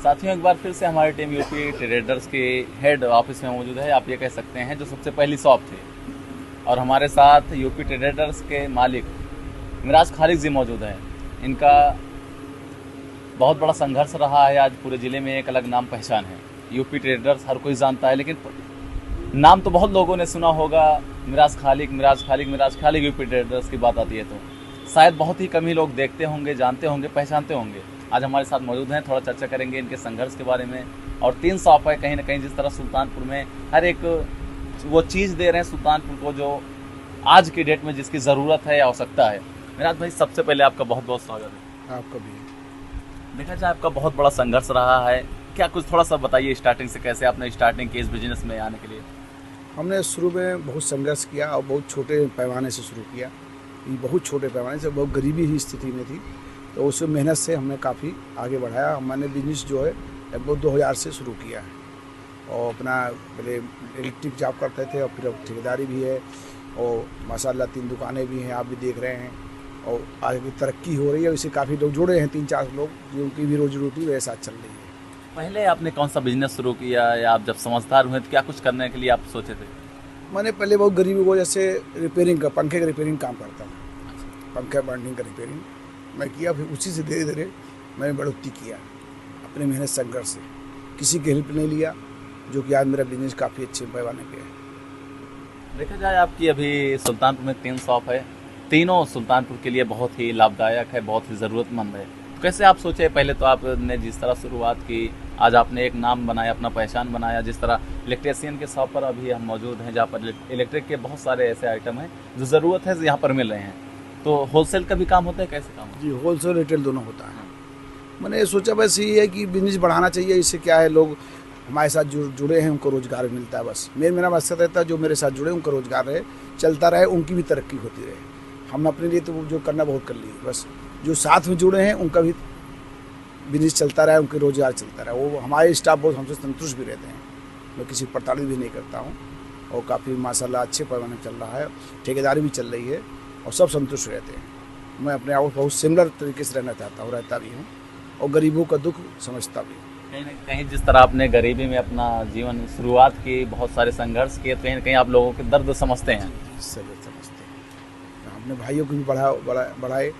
साथियों, एक बार फिर से हमारी टीम यूपी ट्रेडर्स के हेड ऑफिस में मौजूद है। आप ये कह सकते हैं जो सबसे पहली शॉप थी, और हमारे साथ यूपी ट्रेडर्स के मालिक मिराज खालिक जी मौजूद हैं। इनका बहुत बड़ा संघर्ष रहा है। आज पूरे ज़िले में एक अलग नाम पहचान है। यूपी ट्रेडर्स हर कोई जानता है, लेकिन नाम तो बहुत लोगों ने सुना होगा। मिराज खालिक, मिराज खालिक, मिराज खालिक यूपी ट्रेडर्स की बात आती है तो शायद बहुत ही कम ही लोग देखते होंगे, जानते होंगे, पहचानते होंगे। आज हमारे साथ मौजूद हैं, थोड़ा चर्चा करेंगे इनके संघर्ष के बारे में। और 3 शॉप है, कहीं ना कहीं जिस तरह सुल्तानपुर में हर एक वो चीज़ दे रहे हैं सुल्तानपुर को जो आज की डेट में जिसकी ज़रूरत है या आवश्यकता है। मिराज भाई, सबसे पहले आपका बहुत बहुत स्वागत है। आपका भी। देखा जाए आपका बहुत बड़ा संघर्ष रहा है, क्या कुछ थोड़ा सा बताइए स्टार्टिंग से, कैसे आपने स्टार्टिंग की इस बिजनेस में आने के लिए? हमने शुरू में बहुत संघर्ष किया और बहुत छोटे पैमाने से शुरू किया। ये बहुत छोटे पैमाने से, बहुत गरीबी ही स्थिति में थी, तो उस मेहनत से हमने काफ़ी आगे बढ़ाया। मैंने बिजनेस जो है लगभग 2000 से शुरू किया है, और अपना पहले इलेक्ट्रिक जॉब करते थे, और फिर अब ठेकेदारी भी है, और माशाल्लाह 3 दुकानें भी हैं, आप भी देख रहे हैं। और आगे की तरक्की हो रही है, इससे काफ़ी लोग जुड़े हैं, 3-4 लोग जिनकी भी रोजी रोटी मेरे साथ चल रही है। पहले आपने कौन सा बिजनेस शुरू किया, या आप जब समझदार हुए तो क्या कुछ करने के लिए आप सोचे थे? मैंने पहले बहुत गरीबी को, जैसे रिपेयरिंग का, पंखे का रिपेयरिंग काम करता हूँ, पंखे बाइंडिंग का रिपेयरिंग मैं किया। फिर उसी से धीरे धीरे मैंने बढ़ोतरी किया अपने मेहनत संघर्ष से, किसी की हेल्प नहीं लिया, जो कि आज मेरा बिजनेस काफ़ी अच्छे पैमाने पे है। देखा जाए आपकी अभी सुल्तानपुर में 3 शॉप है, तीनों सुल्तानपुर के लिए बहुत ही लाभदायक है, बहुत ही ज़रूरतमंद है। तो कैसे आप सोचे? पहले तो आपने जिस तरह शुरुआत की, आज आपने एक नाम बनाया, अपना पहचान बनाया। जिस तरह इलेक्ट्रिशियन के शॉप पर अभी हम मौजूद हैं, जहाँ पर इलेक्ट्रिक के बहुत सारे ऐसे आइटम हैं जो ज़रूरत है यहाँ पर मिल रहे हैं। तो होलसेल का भी काम होता है, कैसे काम होता है? जी, होलसेल रिटेल दोनों होता है। मैंने ये सोचा बस ये है कि बिजनेस बढ़ाना चाहिए। इससे क्या है, लोग हमारे साथ जुड़े हैं, उनको रोज़गार मिलता है। बस मेरा मकसद रहता है जो मेरे साथ जुड़े उनको रोज़गार रहे, चलता रहे, उनकी भी तरक्की होती रहे। हम अपने लिए तो जो करना बहुत कर लिए, बस जो साथ में जुड़े हैं उनका भी बिजनेस चलता रहे, उनके रोज़गार चलता रहे। वो हमारे स्टाफ बहुत हमसे संतुष्ट भी रहते हैं। मैं किसी प्रताड़ित भी नहीं करता हूँ, और काफ़ी माशाल्लाह अच्छे पैमाने चल रहा है, ठेकेदारी भी चल रही है, और सब संतुष्ट रहते हैं। मैं अपने आप बहुत सिमिलर तरीके से रहना चाहता हूँ, रहता भी हूँ, और गरीबों का दुख समझता भी हूँ। कहीं ना कहीं जिस तरह आपने गरीबी में अपना जीवन शुरुआत की, बहुत सारे संघर्ष किए, तो कहीं ना कहीं आप लोगों के दर्द समझते हैं। सब समझते हैं। अपने भाइयों को भी बढ़ाए,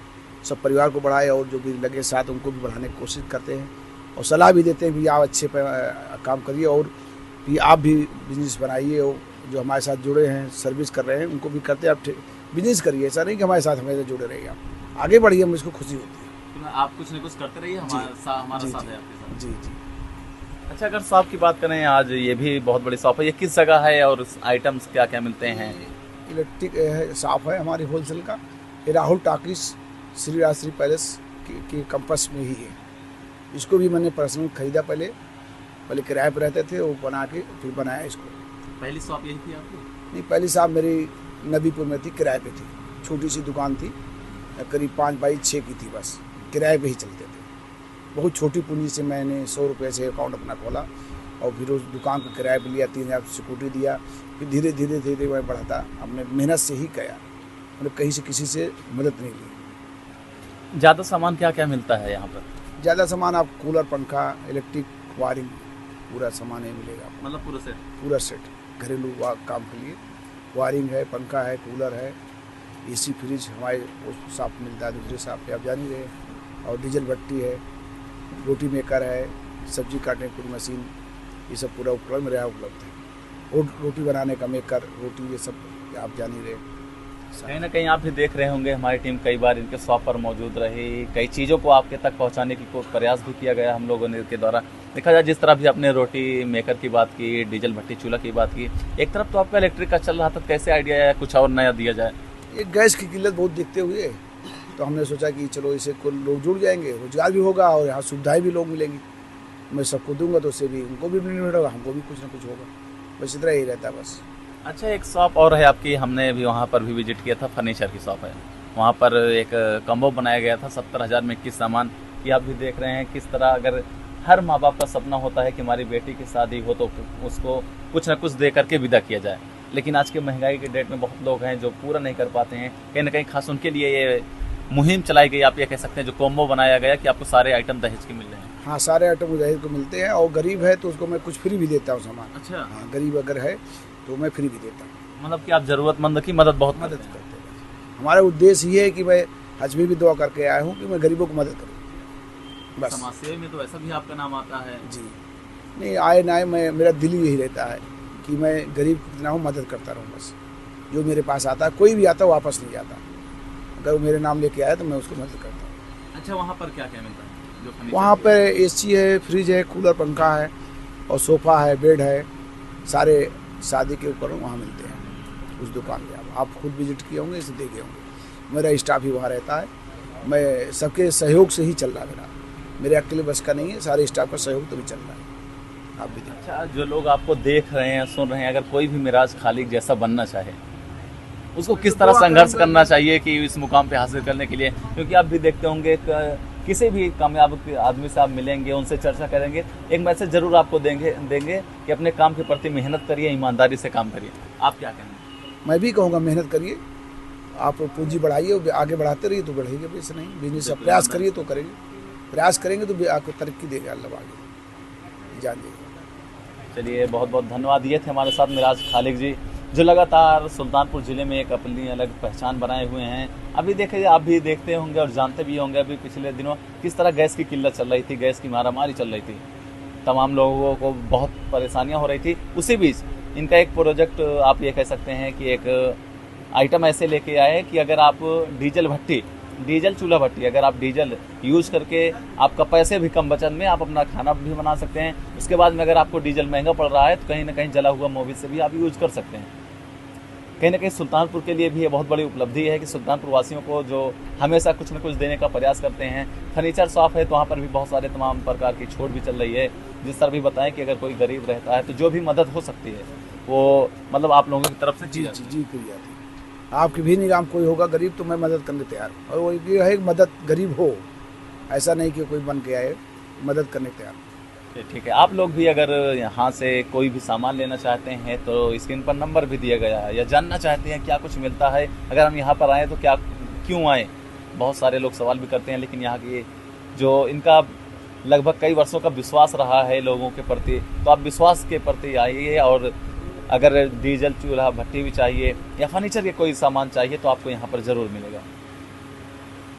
सब परिवार को बढ़ाए, और जो भी लगे साथ उनको भी बढ़ाने की कोशिश करते हैं, और सलाह भी देते हैं भी आप अच्छे काम करिए, और भी आप भी बिजनेस बनाइए। और जो हमारे साथ जुड़े हैं, सर्विस कर रहे हैं, उनको भी करते हैं आप बिजनेस करिए। ऐसा नहीं कि हमारे साथ हमेशा जुड़े रहिए, आप आगे बढ़िए, मुझको खुशी होती है। तो आप कुछ न कुछ करते रहिए, हमारा साथ है आपके साथ। जी जी। अच्छा, अगर शॉप की बात करें, आज ये भी बहुत बड़ी शॉप है, ये किस जगह है और आइटम्स क्या क्या मिलते हैं? इलेक्ट्रिक शॉप है हमारी होलसेल का। ये राहुल टॉकीज श्री राजश्री पैलेस के कैंपस में ही है। इसको भी मैंने पर्सनल खरीदा, पहले किराए पर रहते थे, वो बना के फिर बनाया इसको। पहली शॉप यही थी आपकी? नहीं, पहली शॉप मेरी नबीपुर में थी, किराए पे थी। छोटी सी दुकान थी, करीब 5x6 की थी, बस किराए पे ही चलते थे। बहुत छोटी पूंजी से मैंने 100 रुपये से अकाउंट अपना खोला, और फिर उस दुकान को किराए पे लिया, 3000 सिक्योरिटी दिया। फिर धीरे धीरे मैं बढ़ाता, अपने मेहनत से ही गया, मतलब कहीं से किसी से मदद नहीं ली। ज़्यादा सामान क्या क्या मिलता है यहाँ पर? ज़्यादा सामान आप कूलर, पंखा, इलेक्ट्रिक, वायरिंग, पूरा सामान ही मिलेगा। मतलब पूरा सेट घरेलू काम के लिए वायरिंग है, पंखा है, कूलर है, एसी, फ्रिज हमारे उस शॉप में मिलता है। दूसरे शॉप पे आप जान ही रहे। और डीजल भट्टी है, रोटी मेकर है, सब्जी काटने की पूरी मशीन, ये सब पूरा उपलब्ध मेरे यहाँ उपलब्ध है। और रोटी बनाने का मेकर, रोटी, ये सब आप जान ही रहे। कहीं ना कहीं आप भी देख रहे होंगे, हमारी टीम कई बार इनके शॉप पर मौजूद रही, कई चीज़ों को आपके तक पहुंचाने की प्रयास भी किया गया हम लोगों ने के द्वारा। देखा जाए, जिस तरह भी आपने रोटी मेकर की बात की, डीजल भट्टी चूल्हा की बात की, एक तरफ तो आपका इलेक्ट्रिक का चल रहा था, कैसे आइडिया आया कुछ और नया दिया जाए? ये गैस की किल्लत बहुत देखते हुए तो हमने सोचा कि चलो इसे कुछ लोग जुड़ जाएंगे, रोजगार भी होगा, और यहाँ सुविधाएँ भी लोग मिलेंगी। मैं सबको दूंगा तो उससे भी उनको भी बेनिफिट होगा, हमको भी कुछ ना कुछ होगा। बस इतना ही रहता है बस। अच्छा, एक शॉप और है आपकी, हमने भी वहाँ पर भी विजिट किया था, फर्नीचर की शॉप है। वहाँ पर एक कम्बो बनाया गया था 70,000 में 21 सामान की। आप भी देख रहे हैं किस तरह, अगर हर माँ बाप का सपना होता है कि हमारी बेटी की शादी हो तो उसको कुछ ना कुछ दे करके विदा किया जाए, लेकिन आज के महंगाई के डेट में बहुत लोग हैं जो पूरा नहीं कर पाते हैं। कहीं ना कहीं खास उनके लिए ये मुहिम चलाई गई, आप ये कह सकते हैं, जो कॉम्बो बनाया गया कि आपको सारे आइटम दहेज के मिल रहे हैं। हाँ, सारे आइटम मुजाहिद को मिलते हैं, और गरीब है तो उसको मैं कुछ फ्री भी देता हूँ सामान। अच्छा, हाँ, गरीब अगर है तो मैं फ्री भी देता हूँ। मतलब कि आप जरूरतमंद की मदद बहुत मदद करते हैं। करते हैं। हमारा उद्देश्य ये है कि मैं हज में भी दुआ करके आया हूँ कि मैं गरीबों को मदद करूँ, बस। समाज सेवा में तो वैसा भी आपका नाम आता है। जी, नहीं आए ना आए, मैं मेरा दिल ही यही रहता है कि मैं गरीब कितना हूँ मदद करता रहूँ, बस। जो मेरे पास आता है, कोई भी आता है वापस नहीं जाता, अगर वो मेरे नाम लेके आया तो मैं उसको मदद करता हूँ। अच्छा, वहाँ पर क्या क्या मिलता है? जो फर्नीचर वहाँ के- पर एसी है, फ्रिज है, कूलर, पंखा है, और सोफ़ा है, बेड है, सारे शादी के उपकरण वहाँ मिलते हैं उस दुकान पे। आप खुद विजिट किए होंगे, इसे देखे होंगे। मेरा स्टाफ ही वहाँ रहता है, मैं सबके सहयोग से ही चल रहा है मेरे अकेले बस का नहीं है, सारे स्टाफ का सहयोग तो भी चल रहा है। आप भी देखिए। अच्छा, जो लोग आपको देख रहे हैं, सुन रहे हैं, अगर कोई भी मिराज खालिक जैसा बनना चाहे, उसको किस तरह संघर्ष करना चाहिए कि इस मुकाम पे हासिल करने के लिए? क्योंकि आप भी देखते होंगे किसी भी कामयाब आदमी से आप मिलेंगे, उनसे चर्चा करेंगे, एक मैसेज जरूर आपको देंगे कि अपने काम के प्रति मेहनत करिए, ईमानदारी से काम करिए। आप क्या कहेंगे? मैं भी कहूँगा मेहनत करिए, आप पूंजी बढ़ाइए, आगे बढ़ाते रहिए तो बढ़ेगी, बिजनेस नहीं, बिजनेस का प्रयास करिए तो करेंगे, प्रयास करेंगे तो आपको तरक्की देगा अल्लाह आगे, जानिए। चलिए, बहुत बहुत धन्यवाद। ये थे हमारे साथ मिराज खालिक जी, जो लगातार सुल्तानपुर ज़िले में एक अपनी अलग पहचान बनाए हुए हैं। अभी देखिए, आप भी देखते होंगे और जानते भी होंगे, अभी पिछले दिनों किस तरह गैस की किल्लत चल रही थी, गैस की मारामारी चल रही थी, तमाम लोगों को बहुत परेशानियां हो रही थी। उसी बीच इनका एक प्रोजेक्ट, आप ये कह सकते हैं कि एक आइटम ऐसे लेके आए कि अगर आप डीजल चूल्हा भट्टी, अगर आप डीजल यूज़ करके आपका पैसे भी कम बचत में आप अपना खाना भी बना सकते हैं। उसके बाद में अगर आपको डीजल महंगा पड़ रहा है तो कहीं ना कहीं जला हुआ मोबिल से भी आप यूज़ कर सकते हैं। कहीं ना कहीं सुल्तानपुर के लिए भी ये बहुत बड़ी उपलब्धि है कि सुल्तानपुर वासियों को, जो हमेशा कुछ न कुछ देने का प्रयास करते हैं, फर्नीचर शॉप है तो वहाँ पर भी बहुत सारे तमाम प्रकार की छूट भी चल रही है। जिस तरह भी बताएं कि अगर कोई गरीब रहता है तो जो भी मदद हो सकती है वो मतलब आप लोगों की तरफ से जी जी जी, की जाती है। आपकी भी निगाह कोई होगा गरीब तो मैं मदद करने तैयार हूँ, और वो ये है मदद गरीब हो, ऐसा नहीं कि कोई बन के आए, मदद करने तैयार हूँ। ठीक है। आप लोग भी अगर यहाँ से कोई भी सामान लेना चाहते हैं तो स्क्रीन पर नंबर भी दिया गया है, या जानना चाहते हैं क्या कुछ मिलता है, अगर हम यहाँ पर आएँ तो क्या, क्यों आएँ, बहुत सारे लोग सवाल भी करते हैं। लेकिन यहाँ की जो इनका लगभग कई वर्षों का विश्वास रहा है लोगों के प्रति, तो आप विश्वास के प्रति आइए, और अगर डीजल चूल्हा भट्टी भी चाहिए या फर्नीचर के कोई सामान चाहिए तो आपको यहाँ पर ज़रूर मिलेगा।